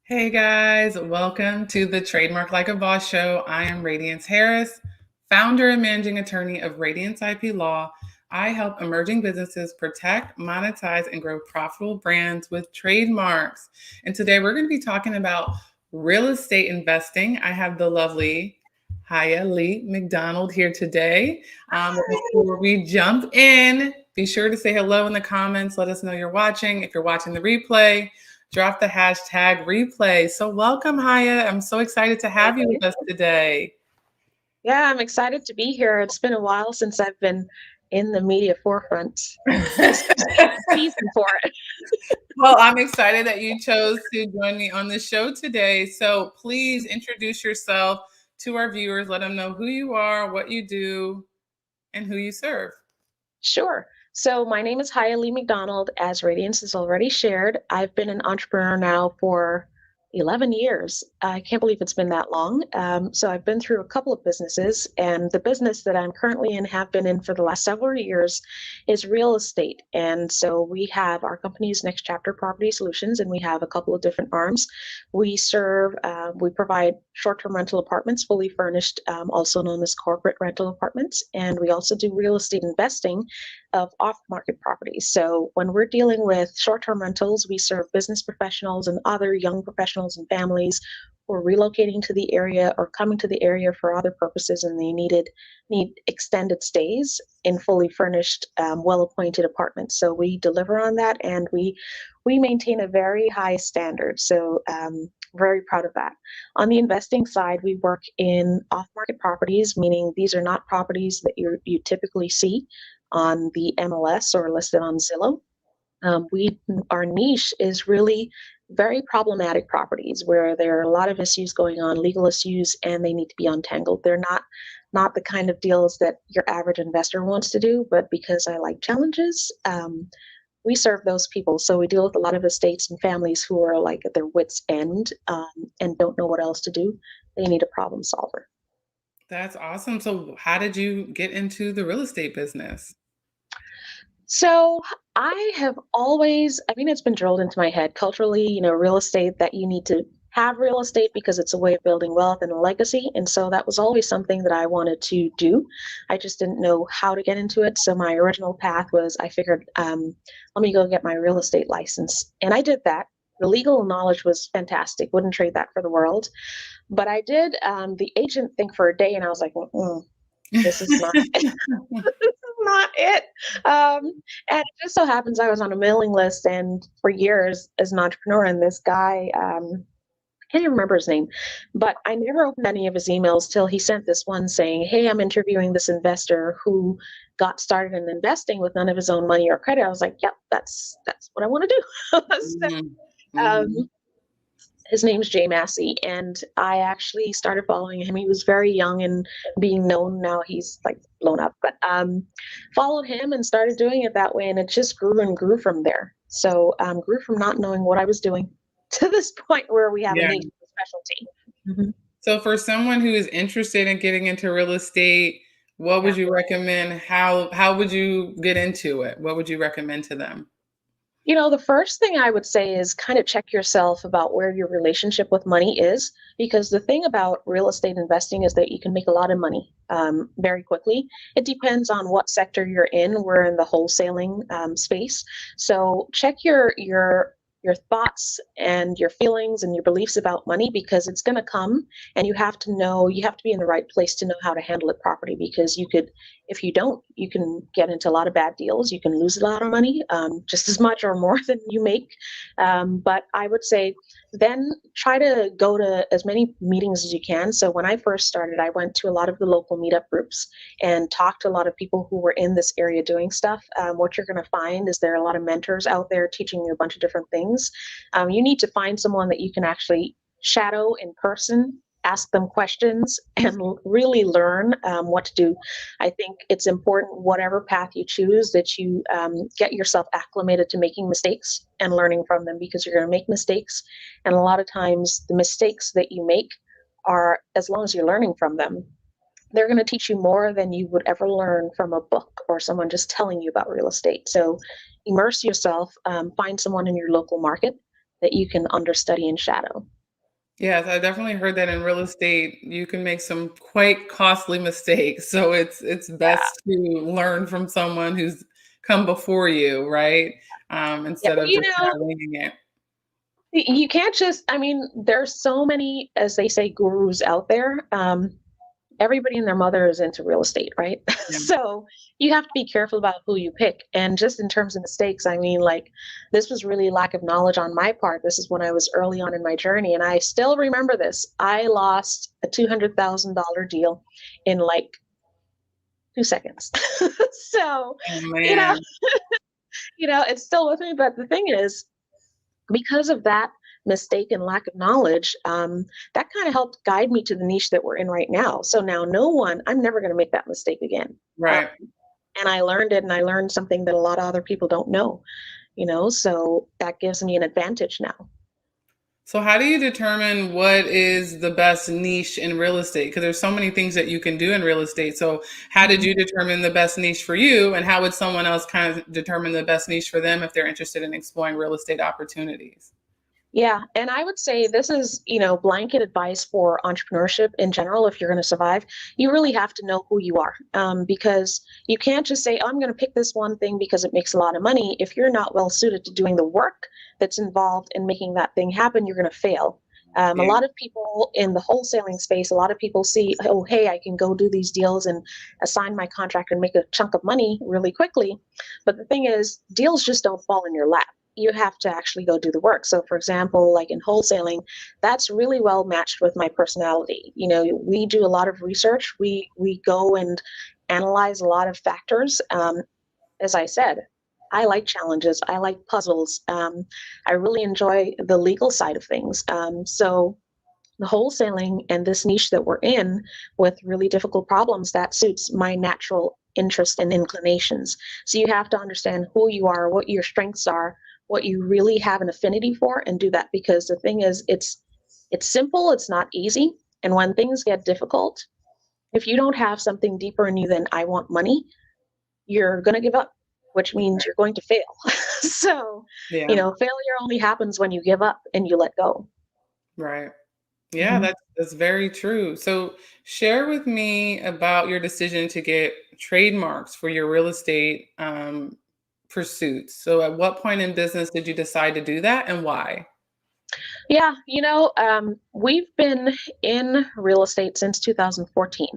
Hey guys, welcome to the Trademark Like a Boss show. I am Radiance Harris, founder and managing attorney of Radiance IP Law. I help emerging businesses protect, monetize, and grow profitable brands with trademarks. And today we're going to be talking about real estate investing. I have the lovely Hayya Lee-McDonald here today. Before we jump in, be sure to say hello in the comments. Let us know you're watching. If you're watching the replay, drop the hashtag replay. So welcome, Hayya. I'm so excited to have you with us today. Yeah, I'm excited to be here. It's been a while since I've been in the media forefront. Season for it. Well, I'm excited that you chose to join me on the show today. So please introduce yourself to our viewers. Let them know who you are, what you do, and who you serve. Sure. So my name is Hayya Lee-McDonald. As Radiance has already shared, I've been an entrepreneur now for 11 years. I can't believe it's been that long. So I've been through a couple of businesses, and the business that I'm currently in, have been in for the last several years, is real estate. And so we have our company's Next Chapter Property Solutions, and we have a couple of different arms. We provide short-term rental apartments, fully furnished, also known as corporate rental apartments. And we also do real estate investing of off-market properties. So when we're dealing with short-term rentals, we serve business professionals and other young professionals and families who are relocating to the area or coming to the area for other purposes, and they need extended stays in fully furnished, well-appointed apartments. So we deliver on that, and we maintain a very high standard. So very proud of that. On the investing side, we work in off-market properties, meaning these are not properties that you typically see on the MLS or listed on Zillow. Our niche is really very problematic properties where there are a lot of issues going on, legal issues, and they need to be untangled. They're not the kind of deals that your average investor wants to do, but because I like challenges, we serve those people. So we deal with a lot of estates and families who are like at their wits' end, and don't know what else to do. They need a problem solver. That's awesome. So how did you get into the real estate business? So I have always, I mean, it's been drilled into my head culturally, real estate, that you need to have real estate because it's a way of building wealth and a legacy. And so that was always something that I wanted to do. I just didn't know how to get into it. So my original path was, I figured, let me go get my real estate license. And I did that. The legal knowledge was fantastic. Wouldn't trade that for the world. But I did the agent thing for a day, and I was like, this is not not it. And it just so happens I was on a mailing list and for years as an entrepreneur, and this guy, I can't even remember his name, but I never opened any of his emails till he sent this one saying, hey, I'm interviewing this investor who got started in investing with none of his own money or credit. I was like, yep, that's what I want to do. So, his name's Jay Massey, and I actually started following him. He was very young and being known. Now he's like blown up, but followed him and started doing it that way, and it just grew and grew from there. So grew from not knowing what I was doing to this point where we have a niche specialty. So for someone who is interested in getting into real estate, what would you recommend? How would you get into it? What would you recommend to them? The first thing I would say is kind of check yourself about where your relationship with money is, because the thing about real estate investing is that you can make a lot of money very quickly. It depends on what sector you're in. We're in the wholesaling space. So check your thoughts and your feelings and your beliefs about money, because it's going to come, and you have to be in the right place to know how to handle it properly, because If you don't, you can get into a lot of bad deals. You can lose a lot of money, just as much or more than you make. But I would say then try to go to as many meetings as you can. So when I first started, I went to a lot of the local meetup groups and talked to a lot of people who were in this area doing stuff. What you're going to find is there are a lot of mentors out there teaching you a bunch of different things. You need to find someone that you can actually shadow in person, ask them questions, and really learn what to do. I think it's important, whatever path you choose, that you get yourself acclimated to making mistakes and learning from them, because you're going to make mistakes. And a lot of times, the mistakes that you make are, as long as you're learning from them, they're going to teach you more than you would ever learn from a book or someone just telling you about real estate. So immerse yourself, find someone in your local market that you can understudy and shadow. Yes, I definitely heard that in real estate, you can make some quite costly mistakes. So it's Yeah. best to learn from someone who's come before you, right? Yeah. Instead Well, of just kind of winging it. you can't just, I mean, there's so many, as they say, gurus out there. Everybody and their mother is into real estate, right? Yeah. So you have to be careful about who you pick. And just in terms of mistakes, I mean, like, this was really lack of knowledge on my part. This is when I was early on in my journey. And I still remember this. I lost a $200,000 deal in like 2 seconds. So, Oh you know, man. it's still with me. But the thing is, because of that mistake and lack of knowledge, that kind of helped guide me to the niche that we're in right now. So now, I'm never going to make that mistake again. Um, Right. and I learned it, and I learned something that a lot of other people don't know, so that gives me an advantage now. So how do you determine what is the best niche in real estate? Because there's so many things that you can do in real estate. So how did Mhm. you determine the best niche for you, and how would someone else kind of determine the best niche for them if they're interested in exploring real estate opportunities? Yeah, and I would say this is, blanket advice for entrepreneurship in general. If you're going to survive, you really have to know who you are, because you can't just say, "Oh, I'm going to pick this one thing because it makes a lot of money." If you're not well suited to doing the work that's involved in making that thing happen, you're going to fail. A Yeah. lot of people in the wholesaling space, a lot of people see, "Oh, hey, I can go do these deals and assign my contract and make a chunk of money really quickly." But the thing is, deals just don't fall in your lap. You have to actually go do the work. So, for example, like in wholesaling, that's really well matched with my personality. We do a lot of research. We go and analyze a lot of factors. As I said, I like challenges. I like puzzles. I really enjoy the legal side of things. So the wholesaling and this niche that we're in with really difficult problems, that suits my natural interest and inclinations. So you have to understand who you are, what your strengths are, what you really have an affinity for, and do that. Because the thing is, it's simple, it's not easy. And when things get difficult, if you don't have something deeper in you than "I want money," you're going to give up, which means you're going to fail. So, Yeah. failure only happens when you give up and you let go. Right. Yeah, Mhm. that's very true. So share with me about your decision to get trademarks for your real estate pursuits. So at what point in business did you decide to do that, and why? Yeah, we've been in real estate since 2014,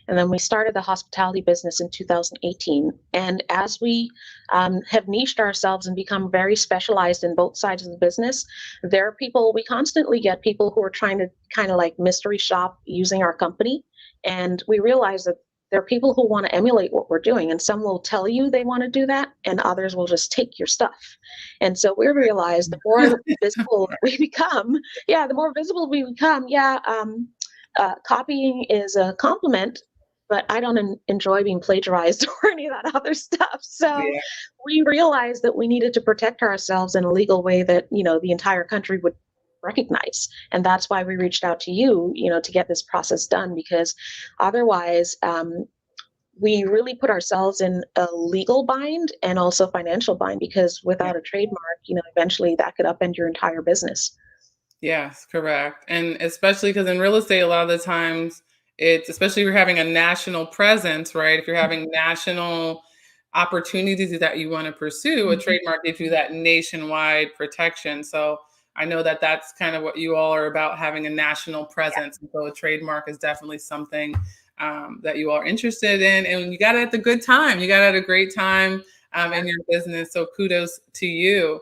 and then we started the hospitality business in 2018. And as we have niched ourselves and become very specialized in both sides of the business, we constantly get people who are trying to kind of like mystery shop using our company. And we realize that there are people who want to emulate what we're doing, and some will tell you they want to do that, and others will just take your stuff. And so we realize the more visible we become, yeah, the more visible we become, yeah, copying is a compliment, but I don't enjoy being plagiarized or any of that other stuff. So Yeah. we realized that we needed to protect ourselves in a legal way that, the entire country would recognize. And that's why we reached out to you, to get this process done, because otherwise, we really put ourselves in a legal bind and also financial bind, because Yeah. without a trademark, eventually that could upend your entire business. Yes, correct. And especially because in real estate, a lot of the times it's, especially if you're having a national presence, right? If you're having national opportunities that you want to pursue, a Mhm. trademark gives you that nationwide protection. So I know that that's kind of what you all are about, having a national Yeah. presence. And so a trademark is definitely something that you are interested in, and you got it at the good time. You got it at a great time in your business. So kudos to you.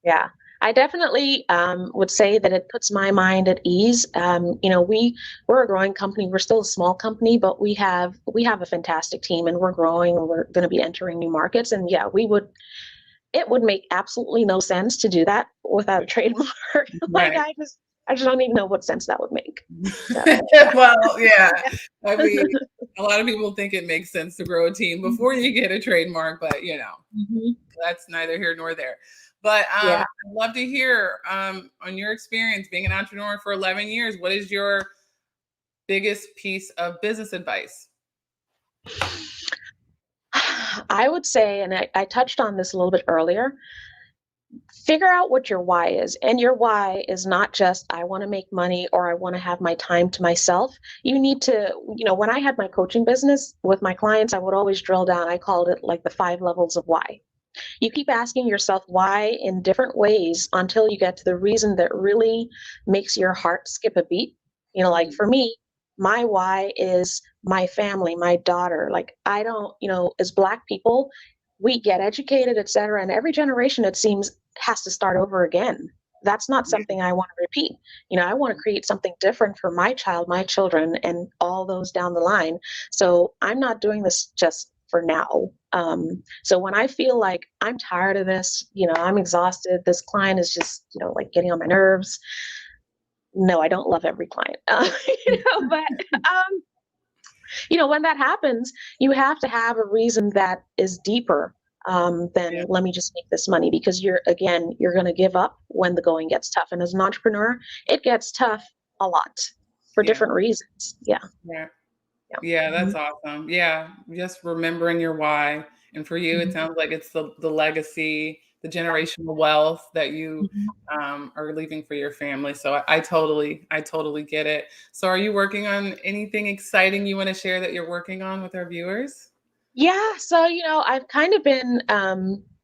Yeah, I definitely would say that it puts my mind at ease. We're a growing company. We're still a small company, but we have a fantastic team, and we're growing. And we're going to be entering new markets, and yeah, we would. It would make absolutely no sense to do that without a trademark. Like Right. I just don't even know what sense that would make. So Well, yeah. I mean, a lot of people think it makes sense to grow a team before you get a trademark, but Mhm. that's neither here nor there. But Yeah. I'd love to hear on your experience being an entrepreneur for 11 years. What is your biggest piece of business advice? I would say, and I touched on this a little bit earlier, figure out what your why is. And your why is not just, I want to make money or I want to have my time to myself. You need to, when I had my coaching business with my clients, I would always drill down. I called it like the 5 levels of why. You keep asking yourself why in different ways until you get to the reason that really makes your heart skip a beat. Like Mm, for me, my why is my family, my daughter. Like I don't, as Black people, we get educated, et cetera, and every generation it seems has to start over again. That's not yeah, something I want to repeat. I want to create something different for my child, my children, and all those down the line. So I'm not doing this just for now. So when I feel like I'm tired of this, I'm exhausted, this client is just, like getting on my nerves. No, I don't love every client, but um, when that happens, you have to have a reason that is deeper yeah, than let me just make this money because you're going to give up when the going gets tough. And as an entrepreneur, it gets tough a lot for yeah, different reasons. Yeah. yeah. Yeah. Yeah, that's Mhm. awesome. Yeah, just remembering your why. And for you, it Mhm. sounds like it's the legacy, the generational wealth that you Mhm. are leaving for your family. So I totally get it. So are you working on anything exciting you want to share that you're working on with our viewers? Yeah, so I've kind of been,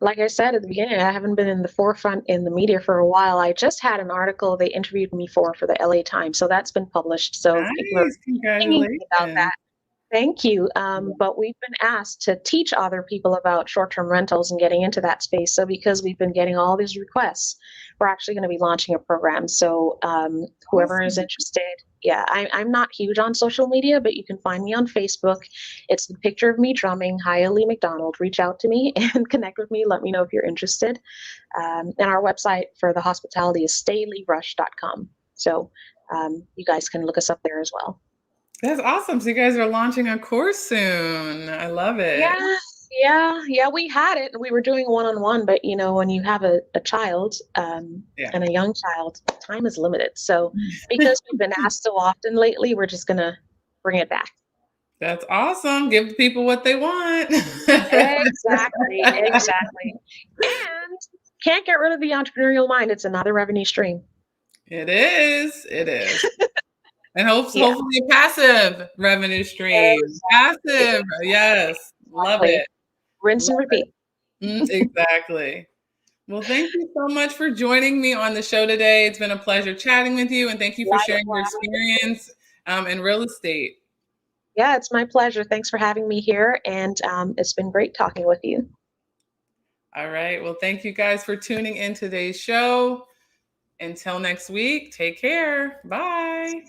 like I said at the beginning, I haven't been in the forefront in the media for a while. I just had an article they interviewed me for the LA Times, so that's been published. So people are Nice, singing me about congratulations. that. Thank you. But we've been asked to teach other people about short-term rentals and getting into that space. So because we've been getting all these requests, we're actually going to be launching a program. So whoever is Awesome. interested, yeah, I'm not huge on social media, but you can find me on Facebook. It's the picture of me drumming, Hayya Lee-McDonald. Reach out to me and connect with me. Let me know if you're interested. And our website for the hospitality is stayleerush.com. So you guys can look us up there as well. That's awesome. So you guys are launching a course soon. I love it. Yeah, yeah. We had it. We were doing one-on-one, but when you have a child Yeah. and a young child, time is limited. So because we've been asked so often lately, we're just gonna bring it back. That's awesome. Give the people what they want. Exactly, exactly. And can't get rid of the entrepreneurial mind. It's another revenue stream. It is. It is. And Yeah, hopefully a passive revenue stream. exactly, Passive. Yes. Love exactly. it. Rinse Love and repeat. it. Exactly. Well, thank you so much for joining me on the show today. It's been a pleasure chatting with you, and thank you for sharing your Likewise. experience in real estate. Yeah, it's my pleasure. Thanks for having me here, and it's been great talking with you. All right. Well, thank you guys for tuning in today's show. Until next week, take care. Bye.